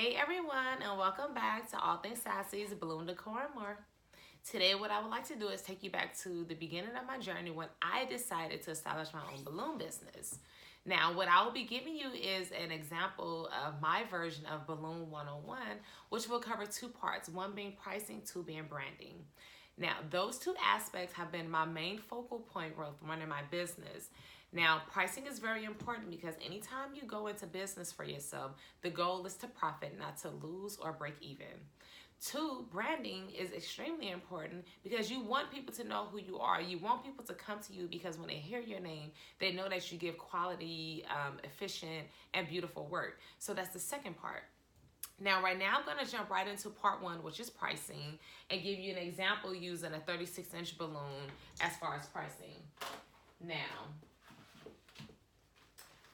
Hey everyone, and welcome back to All Things Sassy's Balloon Decor and More. Today, what I would like to do is take you back to the beginning of my journey when I decided to establish my own balloon business. Now, what I will be giving you is an example of my version of Balloon 101, which will cover two parts, one being pricing, two being branding. Now, those two aspects have been my main focal point growth running my business. Now, pricing is very important because anytime you go into business for yourself, the goal is to profit, not to lose or break even. Two, branding is extremely important because you want people to know who you are. You want people to come to you because when they hear your name, they know that you give quality, efficient, and beautiful work. So that's the second part. Now, right now, I'm going to jump right into part one, which is pricing, and give you an example using a 36-inch balloon as far as pricing. Now,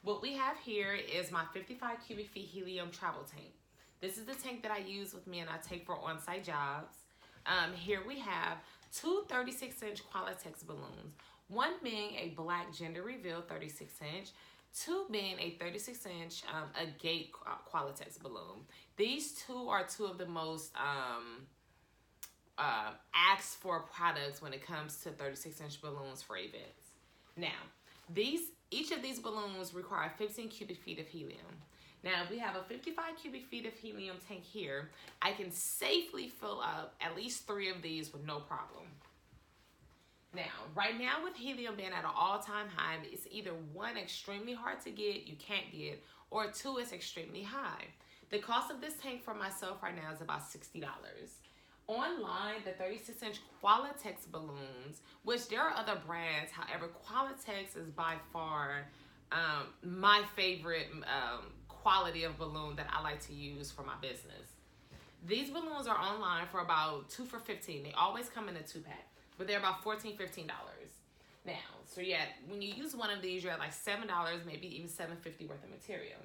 what we have here is my 55 cubic feet helium travel tank. This is the tank that I use with me and I take for on-site jobs. Here we have two 36-inch Qualatex balloons, one being a black gender reveal 36-inch, two being a 36-inch agate Qualatex balloon. These two are two of the most asked for products when it comes to 36-inch balloons for events. Now, each of these balloons require 15 cubic feet of helium. Now, if we have a 55 cubic feet of helium tank here, I can safely fill up at least 3 of these with no problem. Now, right now with helium being at an all-time high, it's either one, extremely hard to get, you can't get, or two, it's extremely high. The cost of this tank for myself right now is about $60. Online, the 36-inch Qualatex balloons, which there are other brands, however, Qualatex is by far my favorite quality of balloon that I like to use for my business. These balloons are online for about 2 for $15. They always come in a 2-pack, but they're about $14, $15. Now, so yeah, when you use one of these, you're at like $7, maybe even $7.50 worth of material.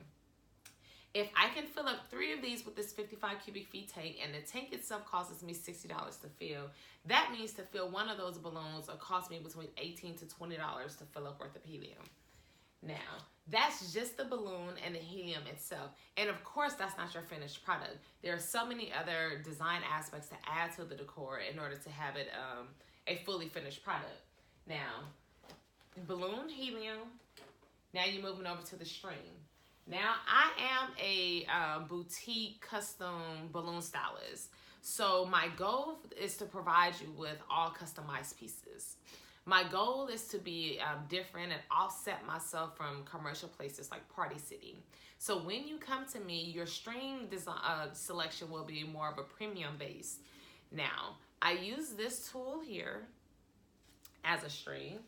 If I can fill up 3 of these with this 55 cubic feet tank and the tank itself costs me $60 to fill, that means to fill one of those balloons will cost me between $18 to $20 to fill up worth of helium. Now, that's just the balloon and the helium itself. And of course, that's not your finished product. There are so many other design aspects to add to the decor in order to have it a fully finished product. Now, balloon, helium. Now you're moving over to the string. Now, I am a boutique custom balloon stylist. So my goal is to provide you with all customized pieces. My goal is to be different and offset myself from commercial places like Party City. So when you come to me, your string design selection will be more of a premium base. Now, I use this tool here as a string.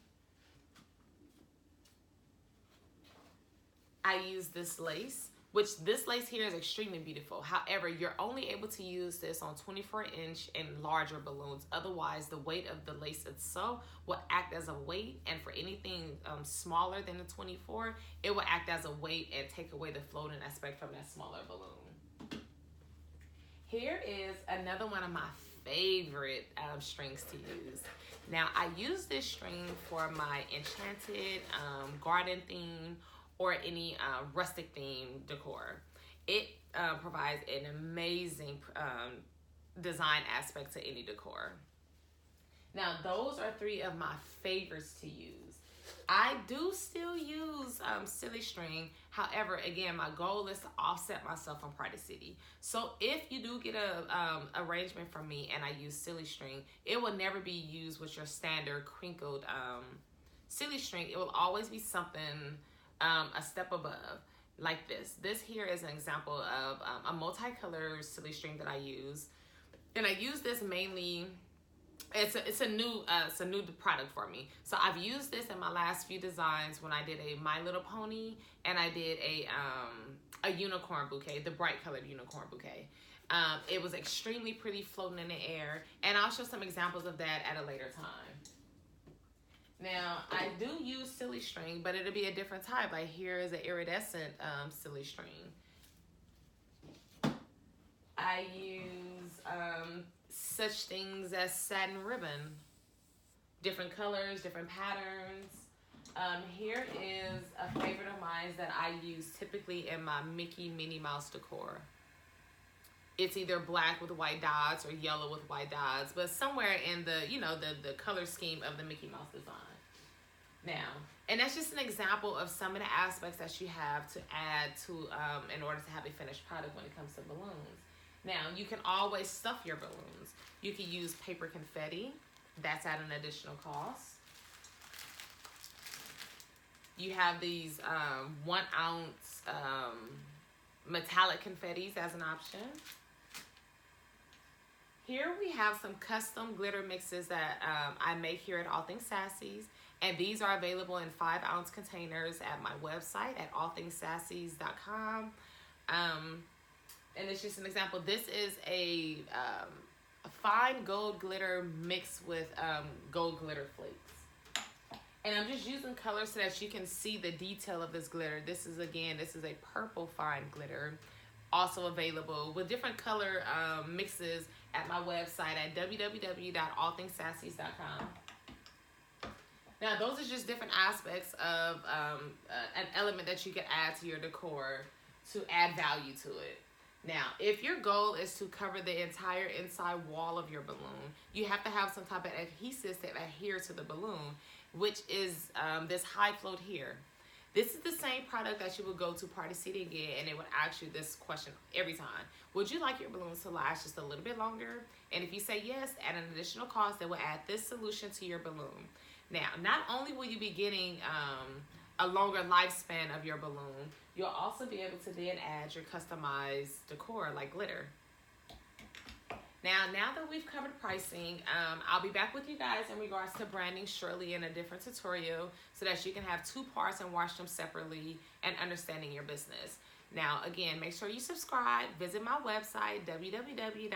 I use this lace, which this lace here is extremely beautiful. However, you're only able to use this on 24-inch and larger balloons. Otherwise, the weight of the lace itself will act as a weight, and for anything smaller than the 24, it will act as a weight and take away the floating aspect from that smaller balloon. Here is another one of my favorite strings to use. Now, I use this string for my enchanted garden theme or any rustic theme decor. It provides an amazing design aspect to any decor. Now, those are 3 of my favorites to use. I do still use silly string. However, again, my goal is to offset myself from Party City. So if you do get a arrangement from me and I use silly string, it will never be used with your standard crinkled silly string. It will always be something a step above, like this. This here is an example of a multicolored silly string that I use, and I use this mainly. It's a new product for me. So I've used this in my last few designs when I did a My Little Pony and I did a unicorn bouquet, the bright colored unicorn bouquet. It was extremely pretty floating in the air, and I'll show some examples of that at a later time. Now, I do use silly string, but it'll be a different type. Like here is an iridescent silly string. I use such things as satin ribbon. Different colors, different patterns. Here is a favorite of mine that I use typically in my Mickey Minnie Mouse decor. it's either black with white dots or yellow with white dots, but somewhere in the, you know, the color scheme of the Mickey Mouse design. Now, and that's just an example of some of the aspects that you have to add to in order to have a finished product when it comes to balloons. Now, you can always stuff your balloons. You can use paper confetti. That's at an additional cost. You have these 1 ounce metallic confettis as an option. Here we have some custom glitter mixes that I make here at All Things Sassy's. And these are available in 5 ounce containers at my website at allthingsassys.com. And it's just an example. This is a fine gold glitter mixed with gold glitter flakes. And I'm just using colors so that you can see the detail of this glitter. This is a purple fine glitter. Also available with different color mixes at my website at www.allthingsassys.com. Now, those are just different aspects of an element that you can add to your decor to add value to it. Now, if your goal is to cover the entire inside wall of your balloon, you have to have some type of adhesive that adhere to the balloon, which is this high float here. This is the same product that you would go to Party City and get, and it would ask you this question every time. Would you like your balloons to last just a little bit longer? And if you say yes, at an additional cost, they will add this solution to your balloon. Now, not only will you be getting a longer lifespan of your balloon, you'll also be able to then add your customized decor like glitter. Now that we've covered pricing, I'll be back with you guys in regards to branding shortly in a different tutorial so that you can have 2 parts and watch them separately and understanding your business. Now, again, make sure you subscribe. Visit my website, www.allthingsassy.com.